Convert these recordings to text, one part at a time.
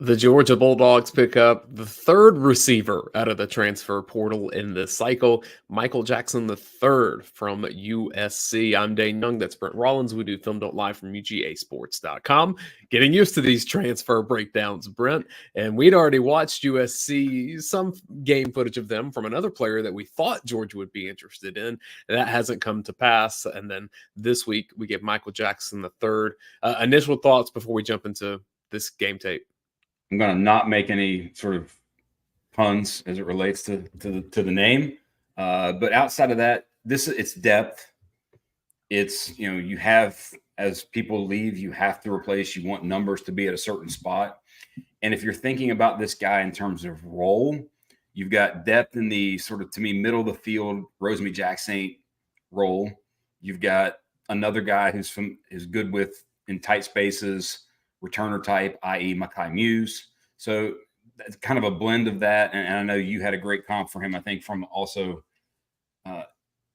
The Georgia Bulldogs pick up the third receiver out of the transfer portal in this cycle, Michael Jackson III from USC. I'm Dayne Young. That's Brent Rollins. We do Film Don't Lie from UGAsports.com. Getting used to these transfer breakdowns, Brent. And we'd already watched USC, some game footage of them from another player that we thought Georgia would be interested in. That hasn't come to pass. And then this week, we get Michael Jackson III. Initial thoughts before we jump into this game tape. I'm going to not make any sort of puns as it relates to the name, but outside of that, it's depth. It's you have, as people leave, you have to replace. You want numbers to be at a certain spot, and if you're thinking about this guy in terms of role, you've got depth in the sort of, to me, middle of the field Rosemary Jackson role. You've got another guy who's good with in tight spaces. Returner type, i.e. Makai Muse. So that's kind of a blend of that. And I know you had a great comp for him, I think, from also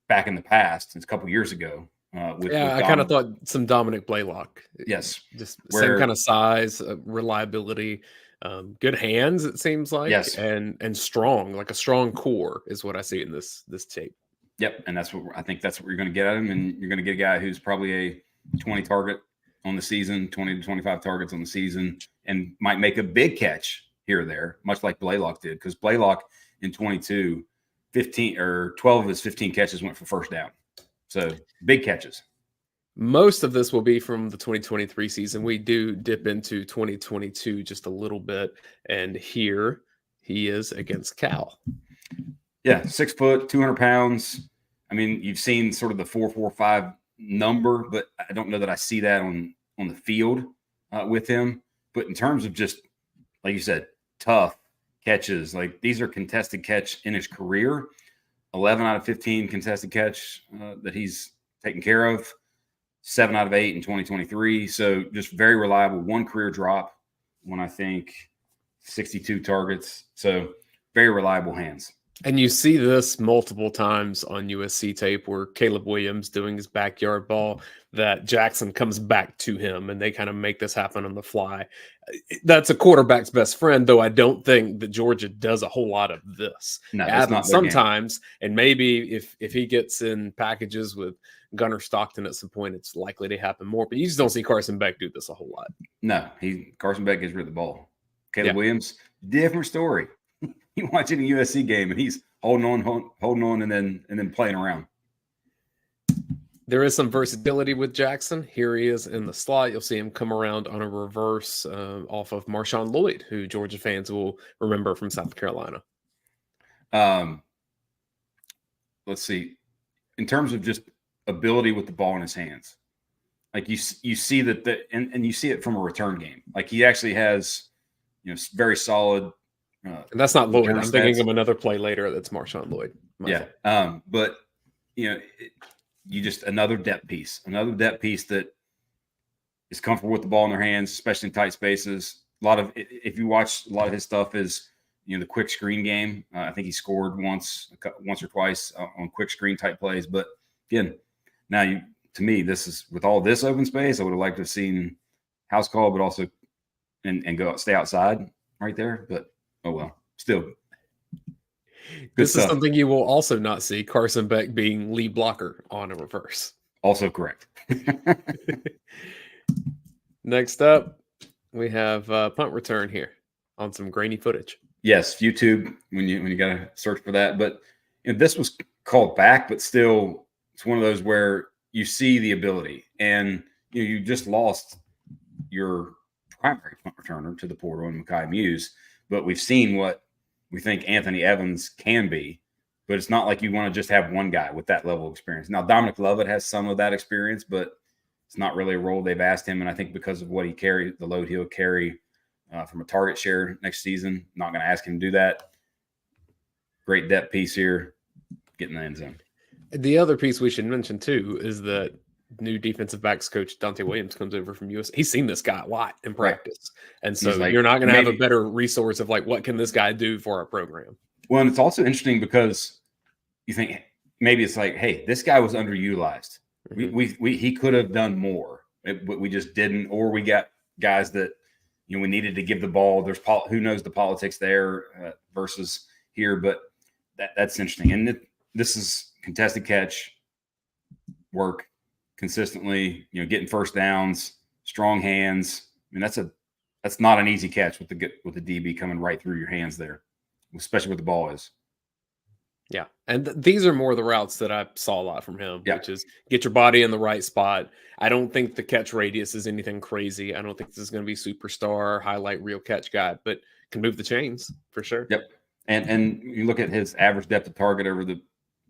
back in the past, a couple years ago. With I kind of thought some Dominic Blaylock. Yes. Just same kind of size, reliability, good hands, it seems like. Yes. And strong, like a strong core is what I see in this tape. Yep. And that's what I think that's what you're going to get at him. And you're going to get a guy who's probably a 20 target on the season, 20 to 25 targets on the season, and might make a big catch here or there, much like Blaylock did, because Blaylock in 22, 15 or 12 of his 15 catches went for first down. So big catches. Most of this will be from the 2023 season. We do dip into 2022 just a little bit, and here he is against Cal. Yeah, 6 foot, 200 pounds. I mean, you've seen sort of the 4.45 number, but I don't know that I see that on the field with him. But in terms of just, like you said, tough catches, like these are contested catch in his career. 11 out of 15 contested catch that he's taken care of. 7 out of 8 in 2023. So just very reliable. One career drop when I think 62 targets. So very reliable hands. And you see this multiple times on USC tape where Caleb Williams doing his backyard ball, that Jackson comes back to him and they kind of make this happen on the fly. That's a quarterback's best friend, though I don't think that Georgia does a whole lot of this. No, that's not sometimes, and maybe if he gets in packages with Gunnar Stockton at some point, it's likely to happen more. But you just don't see Carson Beck do this a whole lot. No, Carson Beck gets rid of the ball. Caleb Williams, different story. You watch any USC game and he's holding on, and then playing around. There is some versatility with Jackson. Here he is in the slot. You'll see him come around on a reverse off of Marshawn Lloyd, who Georgia fans will remember from South Carolina. Let's see. In terms of just ability with the ball in his hands, like you see that and you see it from a return game. Like he actually has, very solid. And that's not Lloyd. I'm thinking of another play later that's Marshawn Lloyd. But you just another depth piece that is comfortable with the ball in their hands, especially in tight spaces. If you watch a lot of his stuff is the quick screen game. I think he scored once or twice on quick screen type plays. But again, now to me, this is with all this open space, I would have liked to have seen house call, but also and stay outside right there. But oh well, still. This is something you will also not see Carson Beck being lead blocker on a reverse. Also correct. Next up, we have punt return here on some grainy footage. Yes, YouTube when you got to search for that. But this was called back, but still, it's one of those where you see the ability, and you just lost your primary punt returner to the portal and Makai Muse, but we've seen what we think Anthony Evans can be, but it's not like you want to just have one guy with that level of experience. Now, Dominic Lovett has some of that experience, but it's not really a role they've asked him. And I think because of what he carries, the load he'll carry from a target share next season, not going to ask him to do that. Great depth piece here, getting the end zone. The other piece we should mention, too, is that new defensive backs coach Dante Williams comes over from US. He's seen this guy a lot in practice. Right. And so you're not going to have a better resource of what can this guy do for our program? Well, and it's also interesting because you think maybe it's hey, this guy was underutilized. Mm-hmm. He could have done more, but we just didn't, or we got guys that we needed to give the ball. There's who knows the politics there versus here, but that's interesting. And this is contested catch work consistently, getting first downs, strong hands. I mean, that's not an easy catch with the DB coming right through your hands there, especially what the ball is. Yeah, and these are more the routes that I saw a lot from him, Yeah. which is get your body in the right spot. I don't think the catch radius is anything crazy. I don't think this is going to be superstar, highlight real catch guy, but can move the chains for sure. Yep. And you look at his average depth of target over the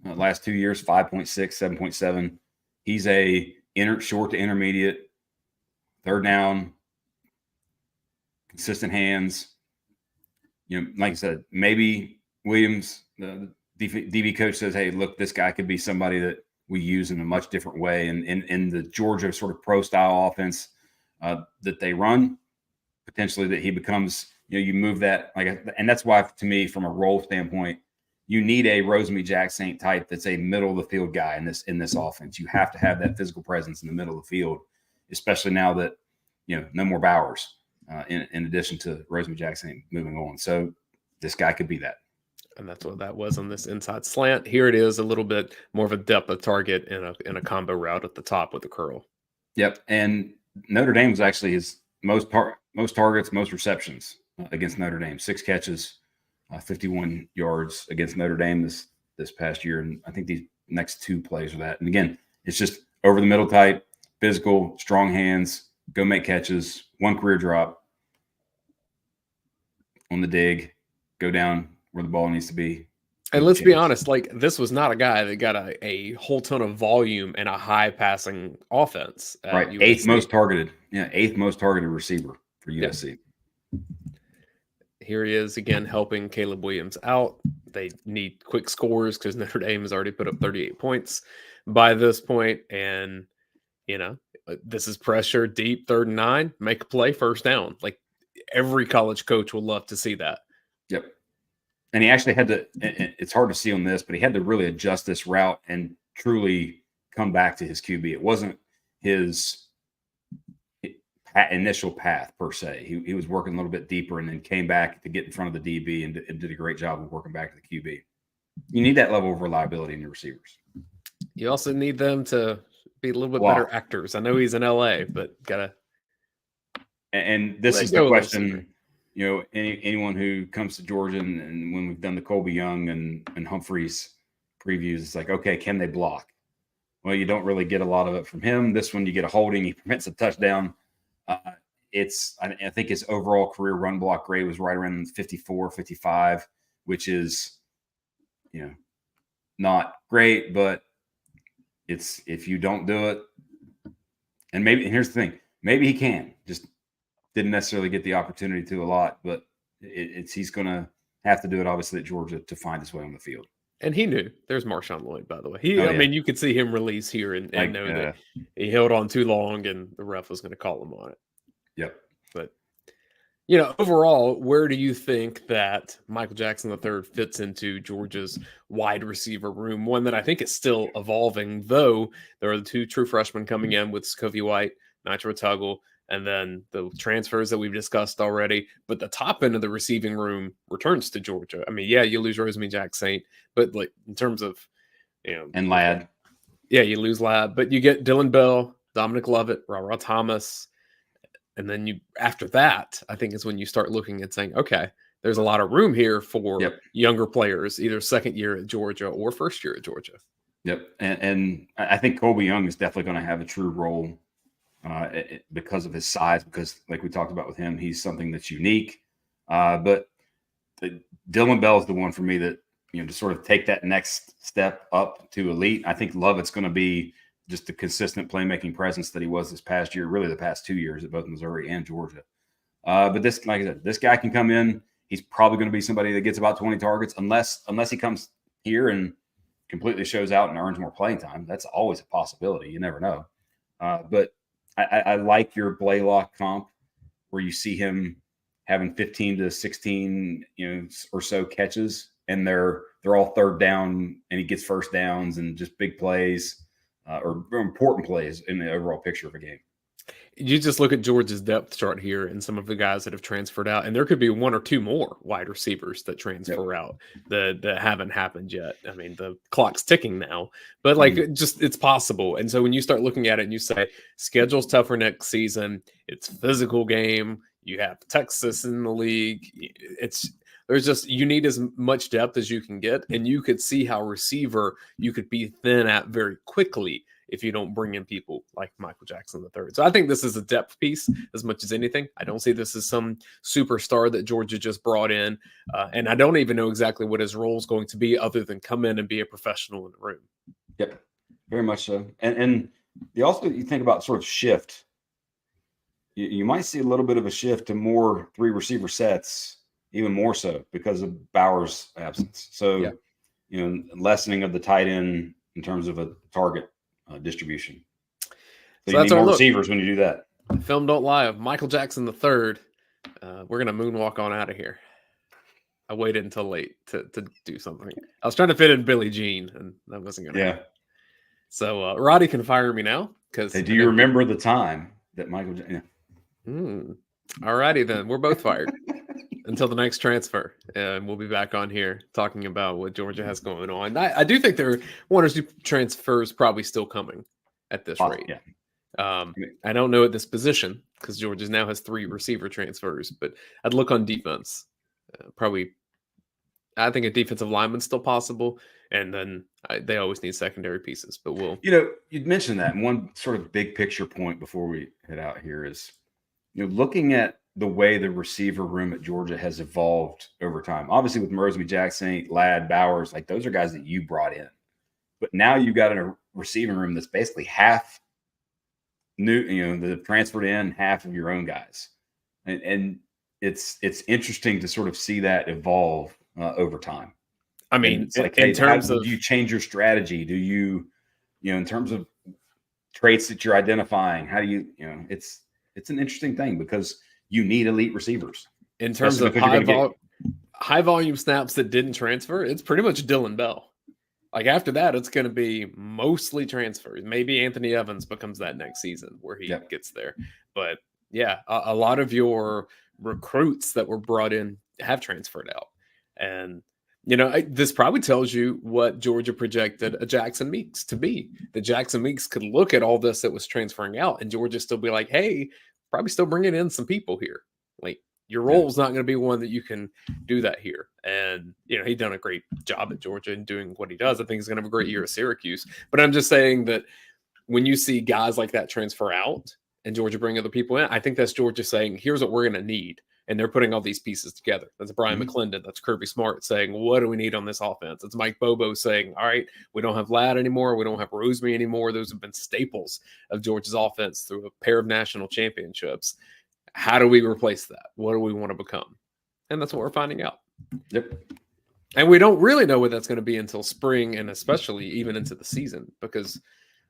last 2 years, 5.6, 7.7. He's a short to intermediate, third down, consistent hands. Like I said, maybe Williams, the DB coach says, hey, look, this guy could be somebody that we use in a much different way. And in the Georgia sort of pro style offense that they run, potentially that he becomes, you move that. And that's why, to me, from a role standpoint, you need a Rosemary-Jacksaint type that's a middle of the field guy in this offense. You have to have that physical presence in the middle of the field, especially now that, no more Bowers in addition to Rosemary-Jacksaint moving on. So this guy could be that. And that's what that was on this inside slant. Here it is, a little bit more of a depth of target in a combo route at the top with the curl. Yep. And Notre Dame was actually his most targets, most receptions against Notre Dame. 6 catches, 51 yards against Notre Dame this past year. And I think these next 2 plays are that. And again, it's just over the middle type, physical, strong hands, go make catches, 1 career drop on the dig, go down where the ball needs to be. And let's be honest, this was not a guy that got a whole ton of volume and a high passing offense. Right. USC. 8th most targeted. Yeah. 8th most targeted receiver for USC. Yeah. Here he is again, helping Caleb Williams out. They need quick scores because Notre Dame has already put up 38 points by this point. And, this is pressure, deep, 3rd and 9, make a play, first down. Like every college coach will love to see that. Yep. And he actually had to, it's hard to see on this, but he had to really adjust this route and truly come back to his QB. It wasn't his initial path per se. He was working a little bit deeper and then came back to get in front of the DB and did a great job of working back to the QB. You need that level of reliability in your receivers. You also need them to be a little bit better actors. I know he's in LA, but gotta. And this is the question. Anyone who comes to Georgia and when we've done the Colby Young and Humphreys previews, it's like, okay, can they block? Well, you don't really get a lot of it from him. This one, you get a holding. He prevents a touchdown. I think his overall career run block grade was right around 54, 55, which is, not great, but it's, if you don't do it, and here's the thing, maybe he can, just didn't necessarily get the opportunity to a lot, but he's going to have to do it, obviously, at Georgia to find his way on the field. And he knew. There's Marshawn Lloyd, by the way. I mean, you could see him release here and know that he held on too long and the ref was going to call him on it. Yep. But, overall, where do you think that Michael Jackson III fits into Georgia's wide receiver room? One that I think is still evolving, though there are the 2 true freshmen coming in with Scovey White, Nitro Tuggle, and then the transfers that we've discussed already. But the top end of the receiving room returns to Georgia. I mean, you lose Rosemary-Jacksaint, but in terms of, and Ladd. Yeah, you lose Ladd, but you get Dylan Bell, Dominic Lovett, Ra Thomas. And then after that, I think is when you start looking and saying, okay, there's a lot of room here for younger players, either second year at Georgia or first year at Georgia. Yep. And I think Colby Young is definitely going to have a true role because of his size, because like we talked about with him, he's something that's unique. But Dylan Bell is the one for me that, to sort of take that next step up to elite. I think Lovett's going to be just the consistent playmaking presence that he was this past year, really the past 2 years at both Missouri and Georgia. But this, like I said, this guy can come in. He's probably going to be somebody that gets about 20 targets unless he comes here and completely shows out and earns more playing time. That's always a possibility. You never know. But I like your Blaylock comp where you see him having 15 to 16, or so catches, and they're all third down, and he gets first downs and just big plays or important plays in the overall picture of a game. You just look at Georgia's depth chart here and some of the guys that have transferred out, and there could be one or two more wide receivers that transfer out that haven't happened yet. I mean, the clock's ticking now, but like it's possible. And so when you start looking at it and you say schedule's tougher next season, it's a physical game. You have Texas in the league. You need as much depth as you can get, and you could see how receiver you could be thin at very quickly if you don't bring in people like Michael Jackson III. So I think this is a depth piece as much as anything. I don't see this as some superstar that Georgia just brought in, and I don't even know exactly what his role is going to be other than come in and be a professional in the room. Yep, very much so. And you think about sort of shift. You might see a little bit of a shift to more 3 receiver sets, even more so because of Bauer's absence. So, lessening of the tight end in terms of a target distribution. So you need more receivers when you do that. Film don't lie of Michael Jackson III. We're going to moonwalk on out of here. I waited until late to do something. I was trying to fit in Billie Jean, and that wasn't going to happen. So Roddy can fire me now. Hey, do you remember the time that Michael Jackson? All righty then. We're both fired until the next transfer. And we'll be back on here talking about what Georgia has going on. I do think there are 1 or 2 transfers probably still coming at this rate. I don't know at this position because Georgia now has 3 receiver transfers, but I'd look on defense. I think a defensive lineman's still possible. And then they always need secondary pieces, but you'd mentioned that. And one sort of big picture point before we head out here is, looking at the way the receiver room at Georgia has evolved over time. Obviously, with Mosby, Jackson, Ladd, Bowers, like those are guys that you brought in. But now you've got a receiving room that's basically half new, that transferred in, half of your own guys. And it's interesting to sort of see that evolve over time. I mean, it's like, in terms of, do you change your strategy? Do you, in terms of traits that you're identifying, how do you, it's an interesting thing because you need elite receivers. In terms of high volume snaps that didn't transfer, it's pretty much Dylan Bell. Like after that, it's going to be mostly transfers. Maybe Anthony Evans becomes that next season where he gets there. But a lot of your recruits that were brought in have transferred out. And, this probably tells you what Georgia projected a Jackson Meeks to be. That Jackson Meeks could look at all this that was transferring out and Georgia still be like, hey, probably still bringing in some people here. Like your role is not going to be one that you can do that here. And, he's done a great job at Georgia in doing what he does. I think he's going to have a great year at Syracuse. But I'm just saying that when you see guys like that transfer out and Georgia bring other people in, I think that's Georgia saying, here's what we're going to need. And they're putting all these pieces together. That's Brian McClendon. That's Kirby Smart saying, what do we need on this offense? It's Mike Bobo saying, all right, we don't have Ladd anymore. We don't have Rosemary anymore. Those have been staples of Georgia's offense through a pair of national championships. How do we replace that? What do we want to become? And that's what we're finding out. Yep. And we don't really know what that's going to be until spring and especially even into the season because,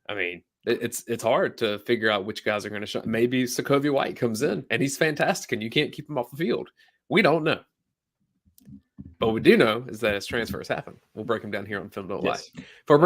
I mean, it's hard to figure out which guys are going to show. Maybe Sokovia White comes in and he's fantastic and you can't keep him off the field. We don't know. But what we do know is that as transfers happen, we'll break them down here on Film Don't Lie. For